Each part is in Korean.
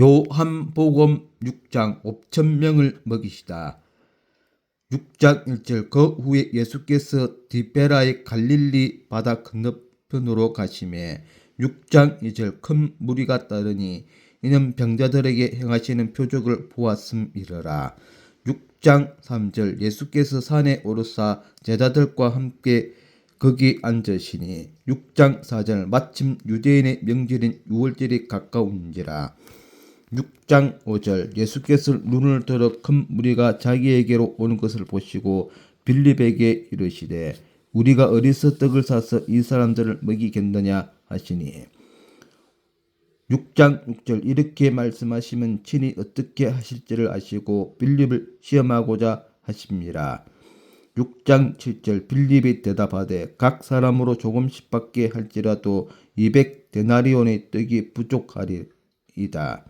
요한복음 6장 5천 명을 먹이시다. 6장 1절 그 후에 예수께서 디베라의 갈릴리 바다 건너편으로 가시매 6장 2절 큰 무리가 따르니 이는 병자들에게 행하시는 표적을 보았음이러라. 6장 3절 예수께서 산에 오르사 제자들과 함께 거기 앉으시니 6장 4절 마침 유대인의 명절인 유월절이 가까운지라. 6장 5절 예수께서 눈을 들어 큰 무리가 자기에게로 오는 것을 보시고 빌립에게 이르시되 우리가 어디서 떡을 사서 이 사람들을 먹이겠느냐 하시니 6장 6절 이렇게 말씀하시면 친히 어떻게 하실지를 아시고 빌립을 시험하고자 하십니다. 6장 7절 빌립이 대답하되 각 사람으로 조금씩밖에 할지라도 200데나리온의 떡이 부족하리이다.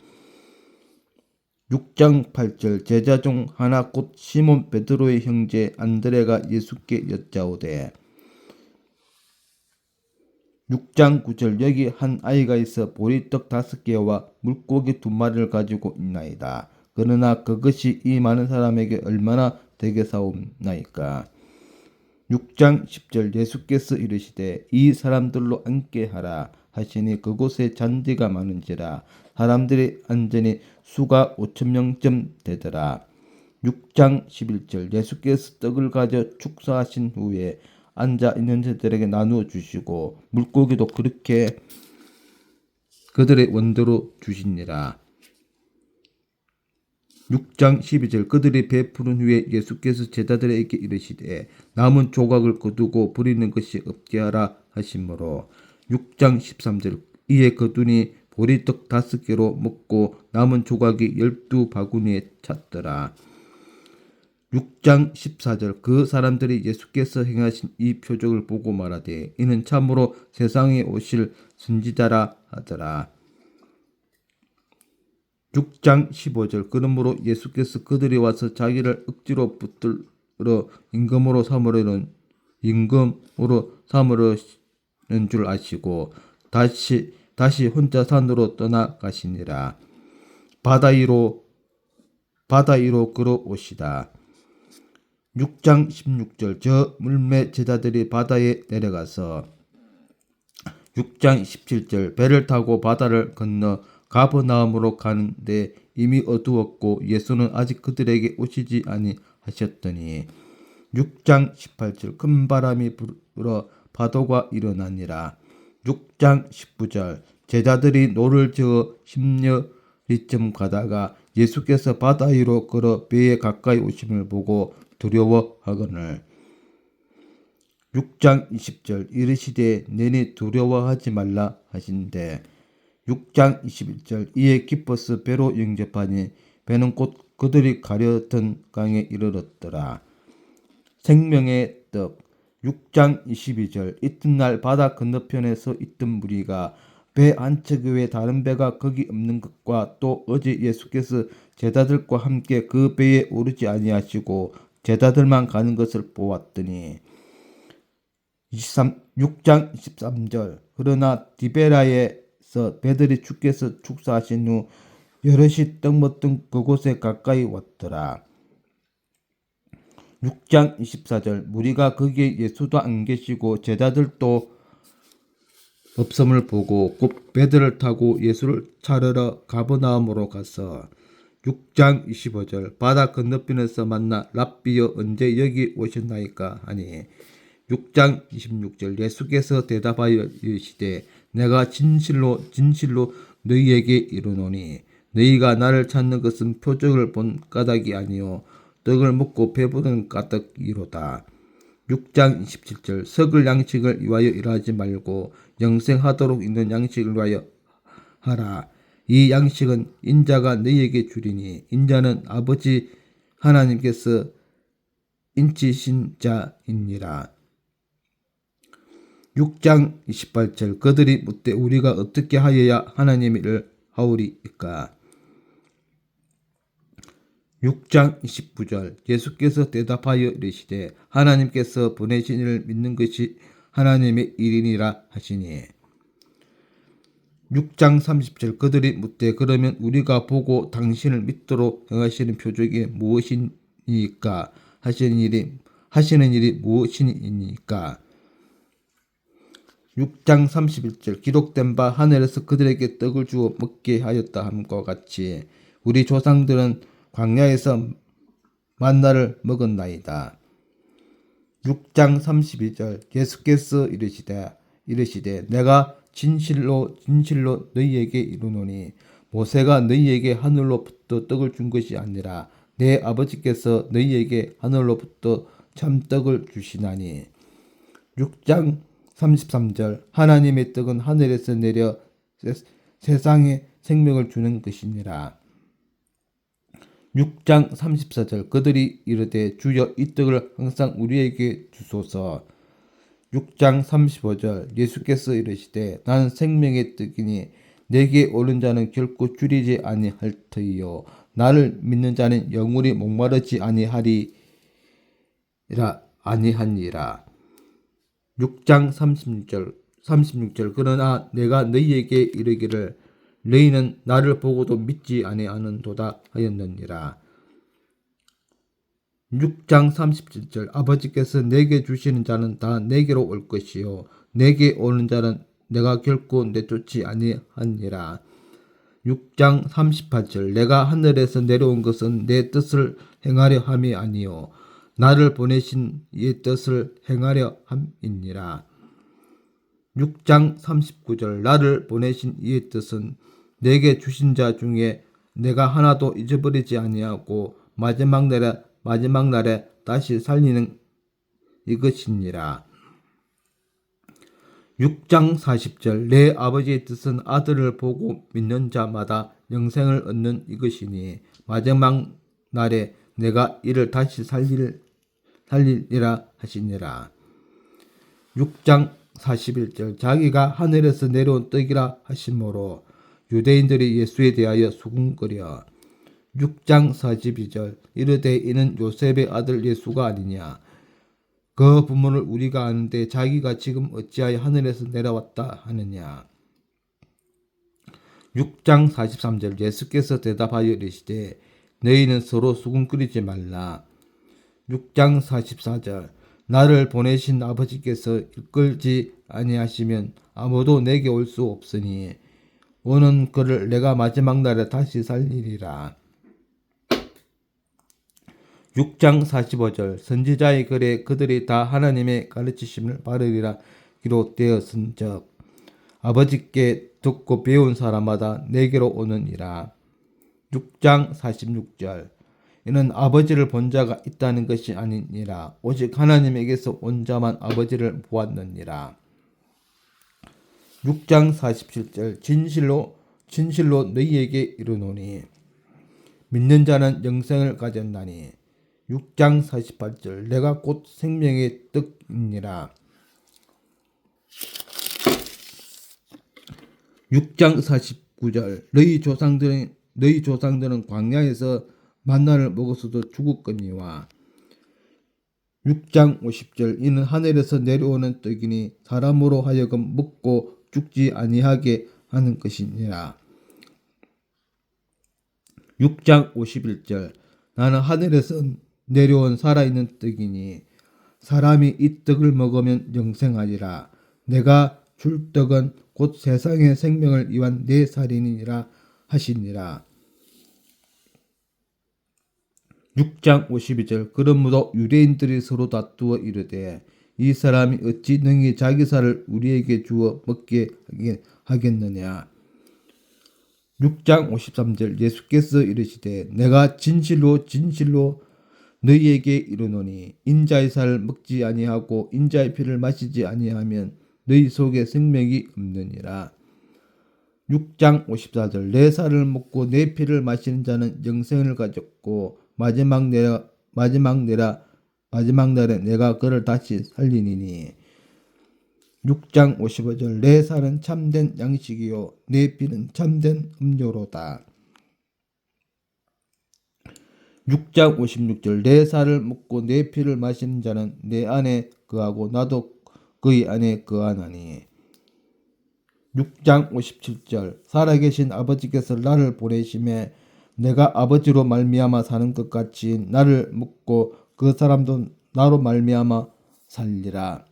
6장 8절 제자 중 하나 곧 시몬 베드로의 형제 안드레가 예수께 여짜오되 6장 9절 여기 한 아이가 있어 보리떡 5개와 물고기 2마리를 가지고 있나이다. 그러나 그것이 이 많은 사람에게 얼마나 되겠사옵나이까. 6장 10절 예수께서 이르시되 이 사람들로 앉게 하라 하시니 그곳에 잔디가 많은지라 사람들이 앉으니 수가 5,000명쯤 되더라. 6장 11절 예수께서 떡을 가져 축사하신 후에 앉아 있는 자들에게 나누어 주시고 물고기도 그렇게 그들의 원대로 주시니라. 6장 12절 그들이 배부른 후에 예수께서 제자들에게 이르시되 남은 조각을 거두고 버리는 것이 없게 하라 하시므로 6장 13절 이에 거두니 보리떡 5개로 먹고 남은 조각이 12바구니에 찼더라. 6장 14절 그 사람들이 예수께서 행하신 이 표적을 보고 말하되 이는 참으로 세상에 오실 선지자라 하더라. 6장 15절 그러므로 예수께서 그들이 와서 자기를 억지로 붙들어 임금으로 삼으려는 줄 아시고 다시 혼자 산으로 떠나가시니라. 바다 위로 걸어오시다. 6장 16절 저 물매 제자들이 바다에 내려가서 6장 17절 배를 타고 바다를 건너 가버나움으로 가는데 이미 어두웠고 예수는 아직 그들에게 오시지 아니하셨더니 6장 18절 큰 바람이 불어 파도가 일어나니라. 6장 19절 제자들이 노를 저어 10여리쯤 가다가 예수께서 바다 위로 걸어 배에 가까이 오심을 보고 두려워하거늘 6장 20절 이르시되 너희 두려워하지 말라 하신대 6장 21절 이에 기뻐서 배로 영접하니 배는 곧 그들이 가려던 강에 이르렀더라. 생명의 떡 6장 22절 이튿날 바다 건너편에 서 있던 무리가 배 한 척 외에 다른 배가 거기 없는 것과 또 어제 예수께서 제자들과 함께 그 배에 오르지 아니하시고 제자들만 가는 것을 보았더니 6장 23절 그러나 디베라에서 배들이 주께서 축사하신 후 여럿이 떡 먹던 그곳에 가까이 왔더라. 6장 24절 무리가 거기에 예수도 안 계시고 제자들도 없음을 보고 곧 배들을 타고 예수를 찾으러 가버나움으로 가서 6장 25절 바다 건너편에서 만나 랍비여 언제 여기 오셨나이까 하니 6장 26절 예수께서 대답하여 이르시되 내가 진실로 너희에게 이르노니 너희가 나를 찾는 것은 표적을 본 까닭이 아니요 떡을 먹고 배부른 까닭이로다. 6장 27절 썩을 양식을 위하여 일하지 말고 영생하도록 있는 양식을 위하여 하라. 이 양식은 인자가 너희에게 주리니 인자는 아버지 하나님께서 인치신 자이니라. 6장 28절 그들이 묻되 우리가 어떻게 하여야 하나님의 일을 하오리이까. 6장 29절 예수께서 대답하여 이르시되 하나님께서 보내신 이를 믿는 것이 하나님의 일이니라 하시니 6장 30절 그들이 묻되 그러면 우리가 보고 당신을 믿도록 행하시는 표적이 무엇이니까 하시는 일이 무엇이니까. 6장 31절 기록된 바 하늘에서 그들에게 떡을 주어 먹게 하였다 함과 같이 우리 조상들은 광야에서 만나를 먹었나이다. 6장 32절 예수께서 이르시되 내가 진실로 너희에게 이르노니 모세가 너희에게 하늘로부터 떡을 준 것이 아니라 내 아버지께서 너희에게 하늘로부터 참떡을 주시나니. 6장 33절 하나님의 떡은 하늘에서 내려 세상에 생명을 주는 것이니라. 6장 34절 그들이 이르되 주여 이 떡을 항상 우리에게 주소서. 6장 35절 예수께서 이르시되 나는 생명의 떡이니 내게 오는 자는 결코 줄이지 아니할 터이요 나를 믿는 자는 영원히 목마르지 아니하니라. 6장 36절 그러나 내가 너희에게 이르기를 너희는 나를 보고도 믿지 아니하는도다 하였느니라. 6장 37절 아버지께서 내게 주시는 자는 다 내게로 올 것이요 내게 오는 자는 내가 결코 내쫓지 아니하니라. 6장 38절 내가 하늘에서 내려온 것은 내 뜻을 행하려 함이 아니요 나를 보내신 이의 뜻을 행하려 함이니라. 6장 39절 나를 보내신 이의 뜻은 내게 주신 자 중에 내가 하나도 잊어버리지 아니하고 마지막 날에 다시 살리는 이것이니라. 6장 40절 내 아버지의 뜻은 아들을 보고 믿는 자마다 영생을 얻는 이것이니 마지막 날에 내가 이를 다시 살리리라 하시니라. 6장 41절 자기가 하늘에서 내려온 떡이라 하심으로 유대인들이 예수에 대하여 수군거려. 6장 42절 이르되 이는 요셉의 아들 예수가 아니냐. 그 부모를 우리가 아는데 자기가 지금 어찌하여 하늘에서 내려왔다 하느냐. 6장 43절 예수께서 대답하여 이르시되 너희는 서로 수군거리지 말라. 6장 44절 나를 보내신 아버지께서 이끌지 아니하시면 아무도 내게 올 수 없으니 오는 그를 내가 마지막 날에 다시 살리리라. 6장 45절 선지자의 글에 그들이 다 하나님의 가르치심을 바르리라 기록되었은즉 아버지께 듣고 배운 사람마다 내게로 오느니라. 6장 46절 이는 아버지를 본 자가 있다는 것이 아니니라 오직 하나님에게서 온 자만 아버지를 보았느니라. 6장 47절 진실로 너희에게 이르노니 믿는 자는 영생을 가졌나니. 6장 48절 내가 곧 생명의 떡이니라. 6장 49절 너희 조상들은 광야에서 만나를 먹었어도 죽었거니와. 6장 50절 이는 하늘에서 내려오는 떡이니 사람으로 하여금 먹고 죽지 아니하게 하는 것이니라. 6장 51절 나는 하늘에서 내려온 살아있는 떡이니 사람이 이 떡을 먹으면 영생하리라. 내가 줄 떡은 곧 세상의 생명을 위한 내 살이니라 하시니라. 6장 52절 그러므로 유대인들이 서로 다투어 이르되 이 사람이 어찌 능히 자기 살을 우리에게 주어 먹게 하겠느냐. 6장 53절 예수께서 이르시되 내가 진실로 너희에게 이르노니 인자의 살을 먹지 아니하고 인자의 피를 마시지 아니하면 너희 속에 생명이 없느니라. 6장 54절 내 살을 먹고 내 피를 마시는 자는 영생을 가졌고 마지막 날에 내가 그를 다시 살리니니. 6장 55절 내 살은 참된 양식이요 내 피는 참된 음료로다. 6장 56절 내 살을 먹고 내 피를 마시는 자는 내 안에 거하고 나도 그의 안에 거하나니. 6장 57절 살아계신 아버지께서 나를 보내심에 내가 아버지로 말미암아 사는 것 같이 나를 묻고 그 사람도 나로 말미암아 살리라.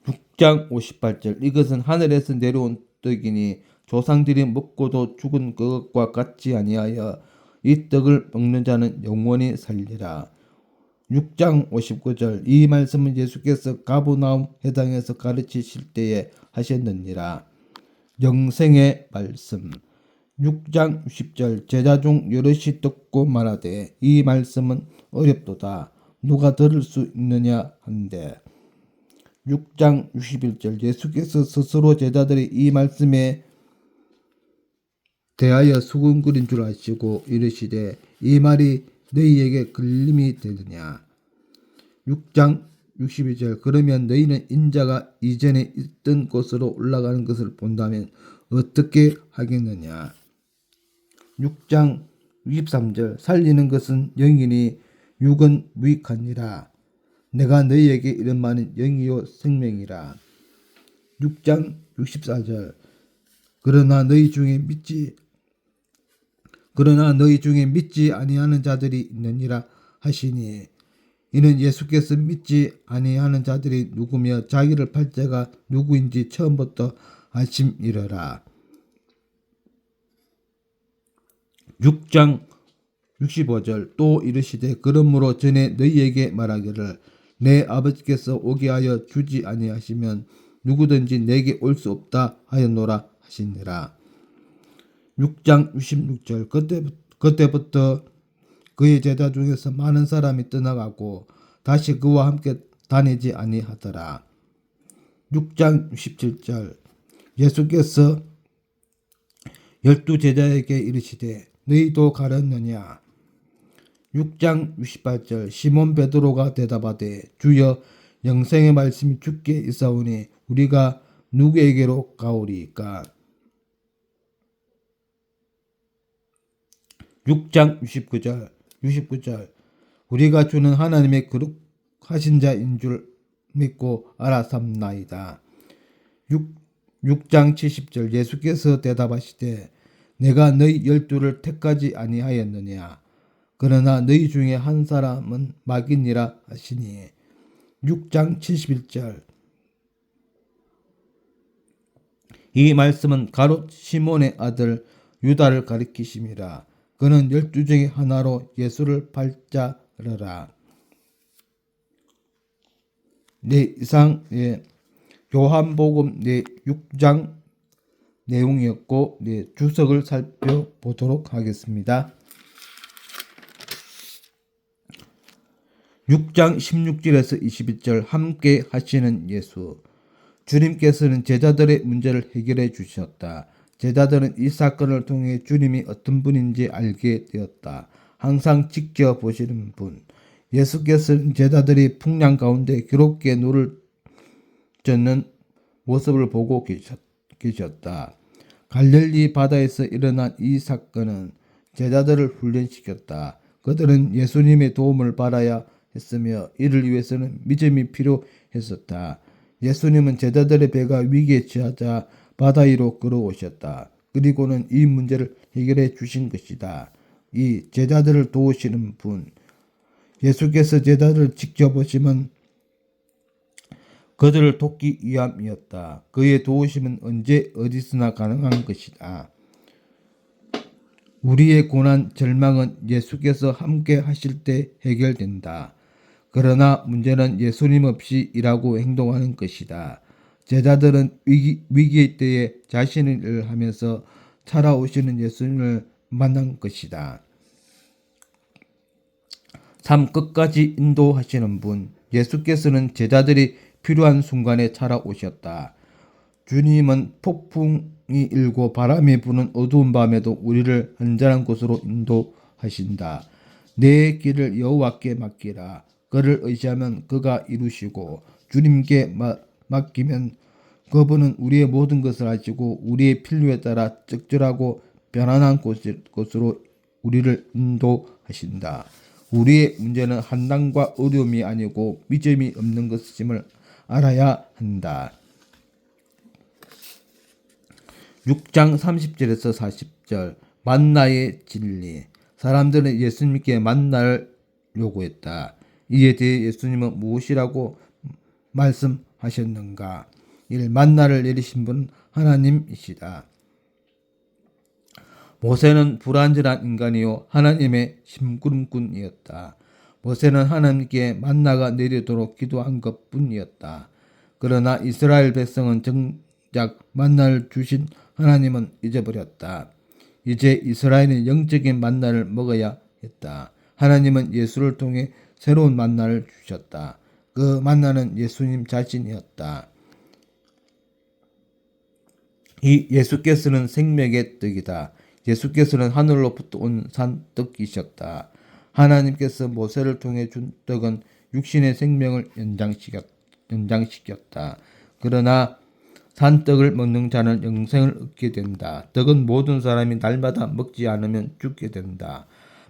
6장 58절 이것은 하늘에서 내려온 떡이니 조상들이 먹고도 죽은 그것과 같지 아니하여 이 떡을 먹는 자는 영원히 살리라. 6장 59절 이 말씀은 예수께서 가버나움 회당에서 가르치실 때에 하셨느니라. 영생의 말씀. 6장 60절 제자 중 여럿이 듣고 말하되 이 말씀은 어렵도다 누가 들을 수 있느냐 한데. 6장 61절 예수께서 스스로 제자들이 이 말씀에 대하여 수군거린 줄 아시고 이르시되 이 말이 너희에게 걸림이 되느냐. 6장 62절 그러면 너희는 인자가 이전에 있던 곳으로 올라가는 것을 본다면 어떻게 하겠느냐. 6장 63절 살리는 것은 영이니 육은 무익하니라. 내가 너희에게 이런 말은 영이요 생명이라. 6장 64절 그러나 너희 중에 믿지 아니하는 자들이 있느니라 하시니 이는 예수께서 믿지 아니하는 자들이 누구며 자기를 팔 자가 누구인지 처음부터 아심이러라. 6장 65절 또 이르시되 그러므로 전에 너희에게 말하기를 내 아버지께서 오게 하여 주지 아니하시면 누구든지 내게 올 수 없다 하였노라 하시니라. 6장 66절 그때부터 그의 제자 중에서 많은 사람이 떠나가고 다시 그와 함께 다니지 아니하더라. 6장 67절 예수께서 12제자에게 이르시되 너희도 가렸느냐. 6장 68절 시몬 베드로가 대답하되 주여 영생의 말씀이 주께 있사오니 우리가 누구에게로 가오리이까. 6장 69절 우리가 주는 하나님의 거룩하신 자인 줄 믿고 알아삼나이다. 6장 70절 예수께서 대답하시되 내가 너희 12를 택하지 아니하였느냐. 그러나 너희 중에 한 사람은 마귀니라 하시니. 6장 71절 이 말씀은 가롯 시몬의 아들 유다를 가리키심이라. 그는 12 중에 하나로 예수를 팔자르라. 네, 이상 요한복음 6장 내용이었고 주석을 살펴보도록 하겠습니다. 6장 16절에서 21절 함께 하시는 예수. 주님께서는 제자들의 문제를 해결해 주셨다. 제자들은 이 사건을 통해 주님이 어떤 분인지 알게 되었다. 항상 지켜보시는 분. 예수께서는 제자들이 풍랑 가운데 괴롭게 노를 젓는 모습을 보고 계셨다. 갈릴리 바다에서 일어난 이 사건은 제자들을 훈련시켰다. 그들은 예수님의 도움을 받아야 했으며 이를 위해서는 믿음이 필요했었다. 예수님은 제자들의 배가 위기에 처하자 바다 위로 걸어오셨다. 그리고는 이 문제를 해결해 주신 것이다. 이 제자들을 도우시는 분. 예수께서 제자들을 지켜보시면 그들을 돕기 위함이었다. 그의 도우심은 언제 어디서나 가능한 것이다. 우리의 고난, 절망은 예수께서 함께 하실 때 해결된다. 그러나 문제는 예수님 없이 일하고 행동하는 것이다. 제자들은 위기의 때에 자신의 일을 하면서 살아오시는 예수님을 만난 것이다. 삶 끝까지 인도하시는 분. 예수께서는 제자들이 필요한 순간에 찾아오셨다. 주님은 폭풍이 일고 바람이 부는 어두운 밤에도 우리를 안전한 곳으로 인도하신다. 내 길을 여호와께 맡기라. 그를 의지하면 그가 이루시고 주님께 맡기면 그분은 우리의 모든 것을 아시고 우리의 필요에 따라 적절하고 편안한 곳으로 우리를 인도하신다. 우리의 문제는 한난과 어려움이 아니고 믿음이 없는 것임을 알아야 한다. 6장 30절에서 40절 만나의 진리. 사람들은 예수님께 만나를 요구했다. 이에 대해 예수님은 무엇이라고 말씀하셨는가? 1. 만나를 내리신 분은 하나님이시다. 모세는 불완전한 인간이요 하나님의 심부름꾼이었다. 모세는 하나님께 만나가 내리도록 기도한 것뿐이었다. 그러나 이스라엘 백성은 정작 만나를 주신 하나님은 잊어버렸다. 이제 이스라엘은 영적인 만나를 먹어야 했다. 하나님은 예수를 통해 새로운 만나를 주셨다. 그 만나는 예수님 자신이었다. 이 예수께서는 생명의 떡이다. 예수께서는 하늘로부터 온 산떡이셨다. 하나님께서 모세를 통해 준 떡은 육신의 생명을 연장시켰다. 그러나 산떡을 먹는 자는 영생을 얻게 된다. 떡은 모든 사람이 날마다 먹지 않으면 죽게 된다.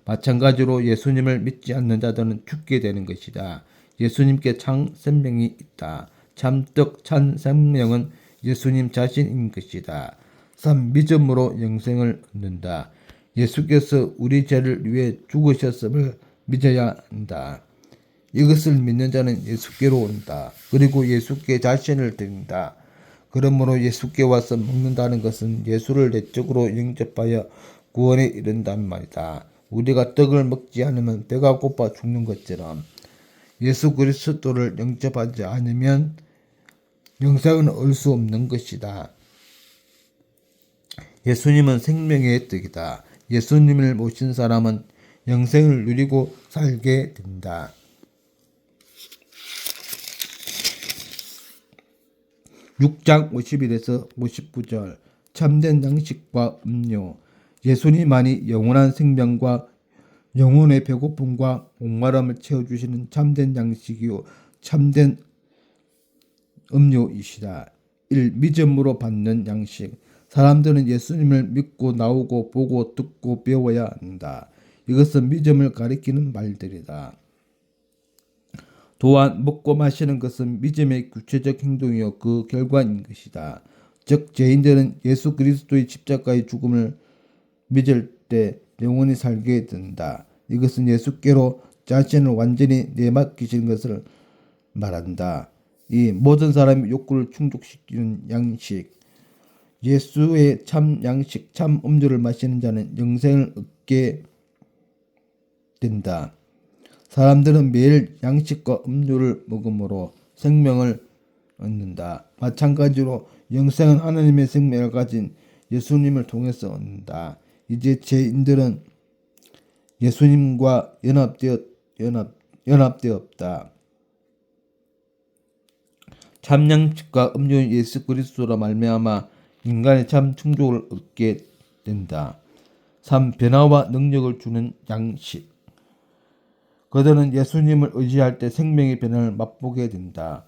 마찬가지로 예수님을 믿지 않는 자들은 죽게 되는 것이다. 예수님께 참 생명이 있다. 참떡 참 생명은 예수님 자신인 것이다. 3. 믿음으로 영생을 얻는다. 예수께서 우리 죄를 위해 죽으셨음을 믿어야 한다. 이것을 믿는 자는 예수께로 온다. 그리고 예수께 자신을 드린다. 그러므로 예수께 와서 먹는다는 것은 예수를 내적으로 영접하여 구원에 이른다는 말이다. 우리가 떡을 먹지 않으면 배가 고파 죽는 것처럼 예수 그리스도를 영접하지 않으면 영생은 얻을 수 없는 것이다. 예수님은 생명의 떡이다. 예수님을 모신 사람은 영생을 누리고 살게 된다. 6장 51에서 59절 참된 양식과 음료. 예수님만이 영원한 생명과 영혼의 배고픔과 목마름을 채워주시는 참된 양식이요 참된 음료이시다. 1. 믿음으로 받는 양식. 사람들은 예수님을 믿고 나오고 보고 듣고 배워야 한다. 이것은 믿음을 가리키는 말들이다. 또한 먹고 마시는 것은 믿음의 구체적 행동이요 그 결과인 것이다. 즉 죄인들은 예수 그리스도의 십자가의 죽음을 믿을 때 영원히 살게 된다. 이것은 예수께로 자신을 완전히 내맡기신 것을 말한다. 이 모든 사람의 욕구를 충족시키는 양식. 예수의 참 양식, 참 음료를 마시는 자는 영생을 얻게 된다. 사람들은 매일 양식과 음료를 먹음으로 생명을 얻는다. 마찬가지로 영생은 하나님의 생명을 가진 예수님을 통해서 얻는다. 이제 죄인들은 예수님과 연합되었다. 참 양식과 음료인 예수 그리스도로 말미암아 인간의 참 충족을 얻게 된다. 3. 변화와 능력을 주는 양식. 그들은 예수님을 의지할 때 생명의 변화를 맛보게 된다.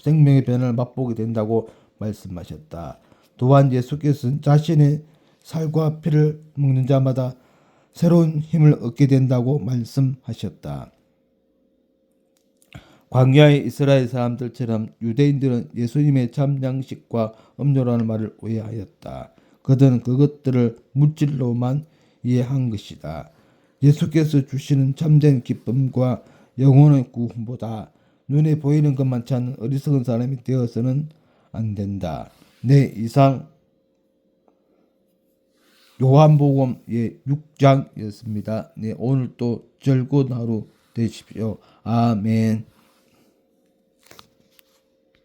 생명의 변화를 맛보게 된다고 말씀하셨다. 또한 예수께서는 자신의 살과 피를 먹는 자마다 새로운 힘을 얻게 된다고 말씀하셨다. 광야의 이스라엘 사람들처럼 유대인들은 예수님의 참 양식과 음료라는 말을 오해하였다. 그들은 그것들을 물질로만 이해한 것이다. 예수께서 주시는 참된 기쁨과 영혼의 구원보다 눈에 보이는 것만 찾는 어리석은 사람이 되어서는 안 된다. 네, 이상 요한복음 6장이었습니다. 네, 오늘 또 즐거운 하루 되십시오. 아멘.